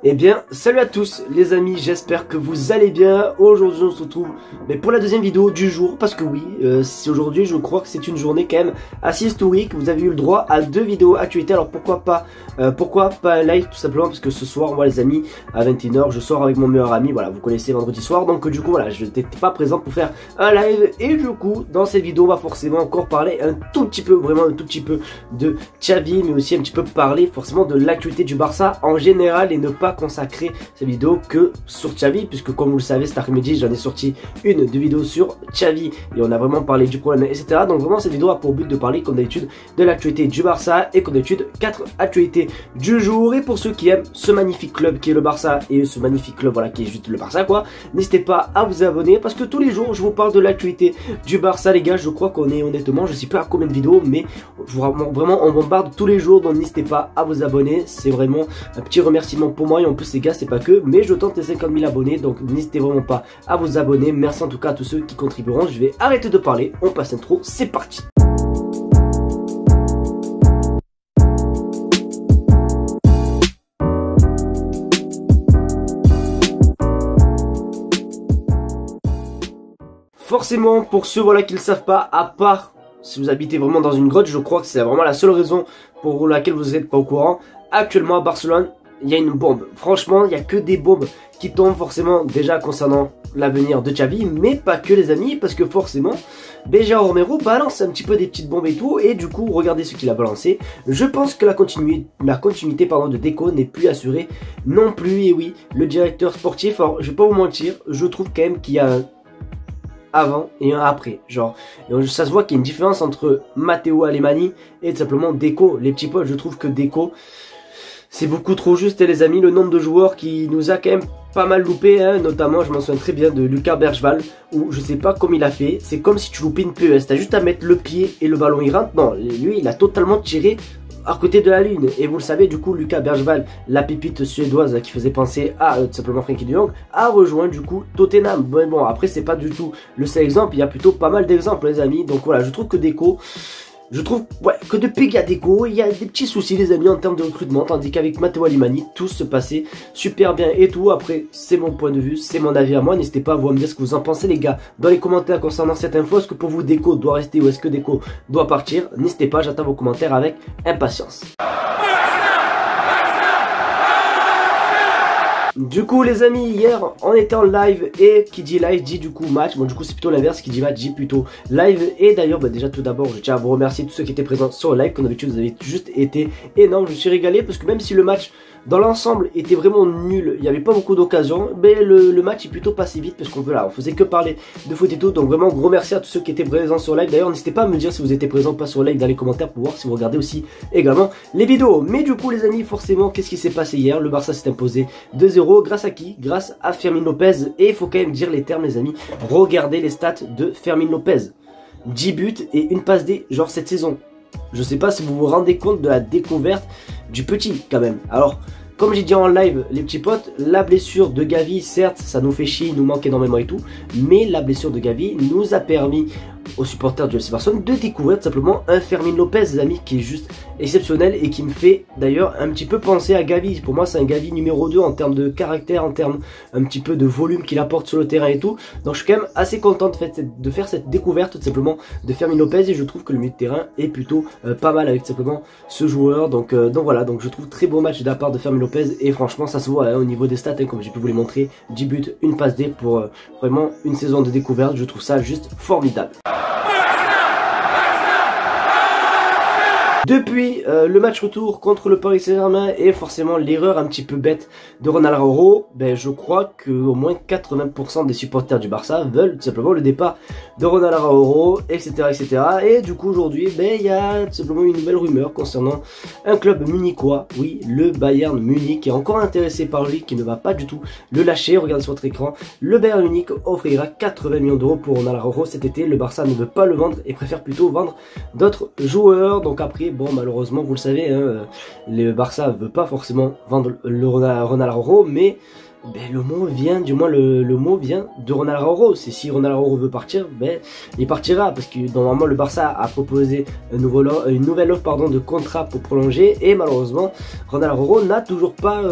Eh bien, salut à tous les amis, j'espère que vous allez bien. Aujourd'hui on se retrouve pour la deuxième vidéo du jour, parce que oui, aujourd'hui je crois que c'est une journée quand même assez historique. Vous avez eu le droit à 2 vidéos actualités, alors pourquoi pas un live, tout simplement parce que ce soir, moi les amis, à 21 h je sors avec mon meilleur ami, voilà, vous connaissez, vendredi soir. Donc du coup voilà, je n'étais pas présent pour faire un live, et du coup dans cette vidéo on va forcément encore parler un tout petit peu, vraiment un tout petit peu de Xavi, mais aussi un petit peu parler forcément de l'actualité du Barça en général, et ne pas consacrer cette vidéo que sur Xavi, puisque comme vous le savez, cet après-midi j'en ai sorti une de vidéos sur Xavi et on a vraiment parlé du problème, etc. Donc vraiment cette vidéo a pour but de parler comme d'habitude de l'actualité du Barça, et comme d'habitude 4 actualités du jour. Et pour ceux qui aiment ce magnifique club qui est le Barça, et ce magnifique club voilà qui est juste le Barça quoi, n'hésitez pas à vous abonner, parce que tous les jours je vous parle de l'actualité du Barça les gars. Je crois qu'on est, honnêtement je sais pas à combien de vidéos, mais vraiment on bombarde tous les jours, donc n'hésitez pas à vous abonner, c'est vraiment un petit remerciement pour moi. Et en plus les gars, c'est pas que, mais je tente les 50 000 abonnés, donc n'hésitez vraiment pas à vous abonner. Merci en tout cas à tous ceux qui contribueront. Je vais arrêter de parler, on passe l'intro, c'est parti. Forcément, pour ceux voilà qui ne le savent pas, à part si vous habitez vraiment dans une grotte, je crois que c'est vraiment la seule raison pour laquelle vous n'êtes pas au courant, actuellement à Barcelone, il y a une bombe. Franchement, il n'y a que des bombes qui tombent forcément déjà concernant l'avenir de Xavi, mais pas que les amis, parce que forcément, Gérard Romero balance un petit peu des petites bombes et tout, et du coup, regardez ce qu'il a balancé. Je pense que la continuité de Deco n'est plus assurée non plus, et oui, le directeur sportif, alors je vais pas vous mentir, je trouve quand même qu'il y a un avant et un après, genre ça se voit qu'il y a une différence entre Matteo Alemany et tout simplement Deco. Les petits potes, je trouve que Deco c'est beaucoup trop juste, et les amis, le nombre de joueurs qui nous a quand même pas mal loupé, hein, notamment je m'en souviens très bien de Lucas Bergval, où je sais pas comment il a fait, c'est comme si tu loupais une PES, t'as juste à mettre le pied et le ballon il rentre. Non, lui il a totalement tiré à côté de la lune, et vous le savez, du coup Lucas Bergval, la pépite suédoise qui faisait penser à tout simplement Frenkie de Jong, a rejoint du coup Tottenham. Bon après c'est pas du tout le seul exemple, il y a plutôt pas mal d'exemples les amis. Donc voilà, je trouve que Deco, je trouve que depuis qu'il y a Deco, il y a des petits soucis les amis en termes de recrutement, tandis qu'avec Matteo Alemany, tout se passait super bien et tout. Après, c'est mon point de vue, c'est mon avis à moi, n'hésitez pas à vous me dire ce que vous en pensez les gars dans les commentaires concernant cette info. Est-ce que pour vous Deco doit rester ou est-ce que Deco doit partir? N'hésitez pas, j'attends vos commentaires avec impatience. Du coup les amis, hier on était en live, et qui dit live dit du coup match. Bon du coup c'est plutôt l'inverse, qui dit match dit plutôt live. Et d'ailleurs déjà tout d'abord je tiens à vous remercier tous ceux qui étaient présents sur le live. Comme d'habitude vous avez juste été énorme, je me suis régalé, parce que même si le match dans l'ensemble était vraiment nul, il n'y avait pas beaucoup d'occasions, mais le match est plutôt passé vite, parce qu'on on faisait que parler de foot et tout. Donc vraiment gros merci à tous ceux qui étaient présents sur live. D'ailleurs n'hésitez pas à me dire si vous étiez présents ou pas sur live dans les commentaires, pour voir si vous regardez aussi également les vidéos. Mais du coup les amis, forcément qu'est-ce qui s'est passé hier? Le Barça s'est imposé 2-0 grâce à qui? Grâce à Fermín López. Et il faut quand même dire les termes les amis, regardez les stats de Fermín López, 10 buts et une passe D genre cette saison. Je sais pas si vous vous rendez compte de la découverte du petit quand même. Alors comme j'ai dit en live les petits potes, la blessure de Gavi, certes ça nous fait chier, il nous manque énormément et tout, mais la blessure de Gavi nous a permis aux supporters du FC Barcelone de découvrir tout simplement un Fermín López les amis, qui est juste exceptionnel, et qui me fait d'ailleurs un petit peu penser à Gavi. Pour moi c'est un Gavi numéro 2 en termes de caractère, en termes un petit peu de volume qu'il apporte sur le terrain et tout. Donc je suis quand même assez content de faire cette découverte tout simplement de Fermín López, et je trouve que le milieu de terrain est plutôt pas mal avec tout simplement ce joueur. Donc voilà, donc je trouve très beau match de la part de Fermín López, et franchement ça se voit hein, au niveau des stats hein, comme j'ai pu vous les montrer, 10 buts, une passe D pour vraiment une saison de découverte. Je trouve ça juste formidable. Depuis le match retour contre le Paris Saint-Germain, et forcément l'erreur un petit peu bête de Ronald Araujo, je crois que au moins 80% des supporters du Barça veulent tout simplement le départ de Ronald Araujo, etc. etc. Et du coup aujourd'hui, il y a tout simplement une nouvelle rumeur concernant un club munichois, oui, le Bayern Munich, qui est encore intéressé par lui, qui ne va pas du tout le lâcher. Regardez sur votre écran, le Bayern Munich offrira 80 millions d'euros pour Ronald Araujo cet été. Le Barça ne veut pas le vendre et préfère plutôt vendre d'autres joueurs. Donc après, bon malheureusement vous le savez hein, le Barça veut pas forcément vendre le Ronald Araujo, mais ben, le mot vient, du moins le mot vient de Ronald Araujo. C'est si Ronald Araujo veut partir, ben, il partira parce que normalement le Barça a proposé une nouvelle offre de contrat pour prolonger et malheureusement Ronald Araujo n'a toujours pas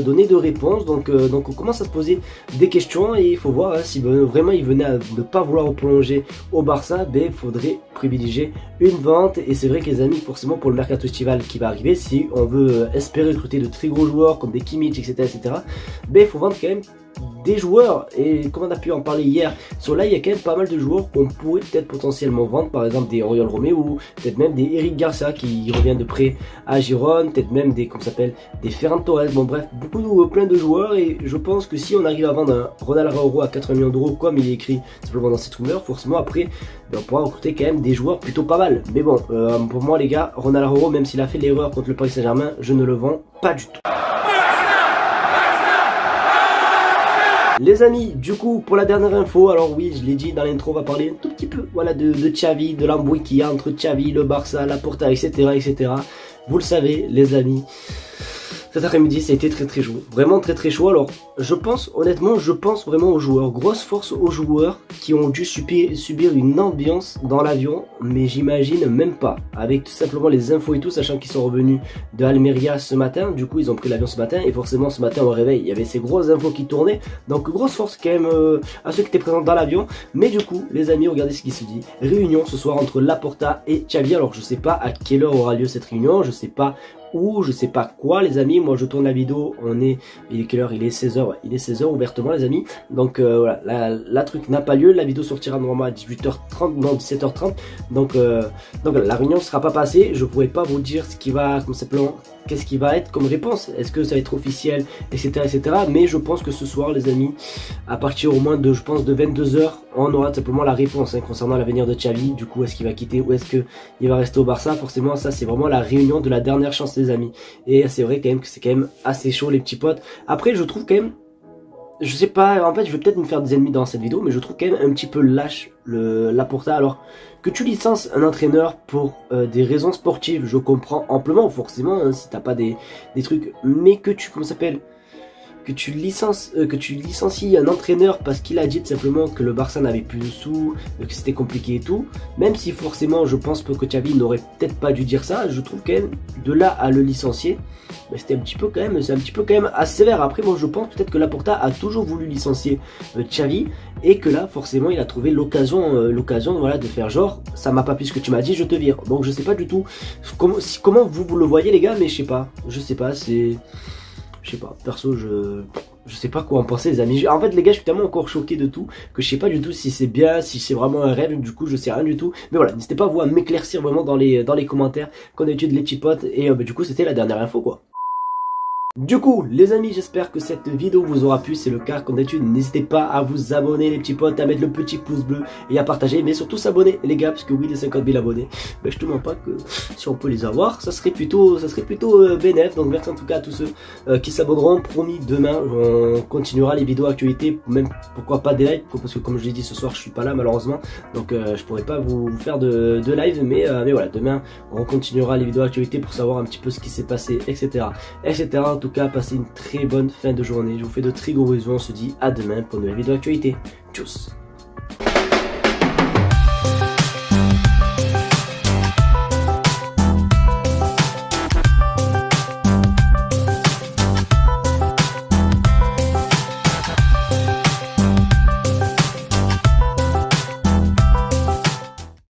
donné de réponse. Donc on commence à se poser des questions et il faut voir si vraiment il venait à ne pas vouloir prolonger au Barça, ben, il faudrait privilégier une vente. Et c'est vrai que les amis, forcément pour le mercato estival qui va arriver, si on veut espérer recruter de très gros joueurs comme des Kimmich, etc., ben, il faut vendre quand même des joueurs. Et comme on a pu en parler hier sur là, il y a quand même pas mal de joueurs qu'on pourrait peut-être potentiellement vendre, par exemple des Oriol Romeu, peut-être même des Eric Garcia qui revient de près à Girone, peut-être même des, comme ça s'appelle, des Ferran Torres. Bon bref, plein de joueurs. Et je pense que si on arrive à vendre un Ronald Araujo à 80 millions d'euros comme il est écrit simplement dans cette rumeur, forcément après ben, on pourra recruter quand même des joueurs plutôt pas mal. Mais bon, pour moi les gars, Ronald Araujo, même s'il a fait l'erreur contre le Paris Saint-Germain, je ne le vends pas du tout. Les amis, du coup, pour la dernière info, alors oui, je l'ai dit dans l'intro, on va parler un tout petit peu, voilà, de Xavi, de l'embrouille qu'il y a entre Xavi, le Barça, Laporta, etc., etc. Vous le savez, les amis, cet après-midi, ça a été très chaud, vraiment très chaud. Alors, je pense, honnêtement, vraiment aux joueurs, grosse force aux joueurs qui ont dû subir une ambiance dans l'avion, mais j'imagine même pas, avec tout simplement les infos et tout, sachant qu'ils sont revenus de Almeria ce matin. Du coup, ils ont pris l'avion ce matin et forcément ce matin au réveil, il y avait ces grosses infos qui tournaient. Donc, grosse force quand même à ceux qui étaient présents dans l'avion. Mais du coup, les amis, regardez ce qui se dit. Réunion ce soir entre Laporta et Xavi. Alors, je sais pas à quelle heure aura lieu cette réunion, je sais pas où, je sais pas quoi, les amis. Moi je tourne la vidéo, il est quelle heure? Il est 16h, ouais. Il est 16h ouvertement les amis. Donc voilà, la truc n'a pas lieu, la vidéo sortira normalement à 18h30, non 17h30. Donc la réunion ne sera pas passée, je pourrais pas vous dire ce qui va, comme simplement, qu'est-ce qui va être comme réponse, est-ce que ça va être officiel, etc. Mais je pense que ce soir les amis, à partir au moins de, je pense, de 22h, on aura tout simplement la réponse concernant l'avenir de Xavi. Du coup, est-ce qu'il va quitter ou est-ce qu'il va rester au Barça? Forcément, ça c'est vraiment la réunion de la dernière chance les amis. Et c'est vrai quand même que c'est quand même assez chaud les petits potes. Après, je trouve quand même, je sais pas, en fait je vais peut-être me faire des ennemis dans cette vidéo, mais je trouve quand même un petit peu lâche Laporta. Alors que tu licences un entraîneur pour des raisons sportives, je comprends amplement, forcément, hein, si t'as pas des trucs, mais que tu, comment ça s'appelle, que tu licencies un entraîneur parce qu'il a dit tout simplement que le Barça n'avait plus de sous, que c'était compliqué et tout, même si forcément je pense que Xavi n'aurait peut-être pas dû dire ça, je trouve quand même de là à le licencier, ben c'est un petit peu quand même assez sévère. Après moi je pense peut-être que Laporta a toujours voulu licencier Xavi et que là forcément il a trouvé l'occasion voilà, de faire genre ça m'a pas plu ce que tu m'as dit, je te vire. Donc je sais pas du tout comment vous le voyez les gars, mais je sais pas, c'est... Je sais pas, perso je sais pas quoi en penser les amis. En fait les gars je suis tellement encore choqué de tout que je sais pas du tout si c'est bien, si c'est vraiment un rêve, du coup je sais rien du tout. Mais voilà, n'hésitez pas vous à m'éclaircir vraiment dans les commentaires qu'on étudie les petits potes. Et du coup c'était la dernière info quoi. Du coup, les amis, j'espère que cette vidéo vous aura plu. C'est le cas, comme d'habitude, n'hésitez pas à vous abonner, les petits potes, à mettre le petit pouce bleu et à partager, mais surtout s'abonner, les gars, parce que oui, les 50 000 abonnés, ben, je te mens pas que si on peut les avoir, ça serait plutôt bénéf. Donc merci en tout cas à tous ceux qui s'abonneront. Promis, demain, on continuera les vidéos actualités, même pourquoi pas des lives, parce que comme je l'ai dit ce soir, je suis pas là malheureusement, donc je pourrais pas vous faire de live, mais voilà, demain, on continuera les vidéos actualités pour savoir un petit peu ce qui s'est passé, etc. En tout cas, passez une très bonne fin de journée. Je vous fais de très gros bisous. On se dit à demain pour une nouvelle vidéo d'actualité. Tchuss.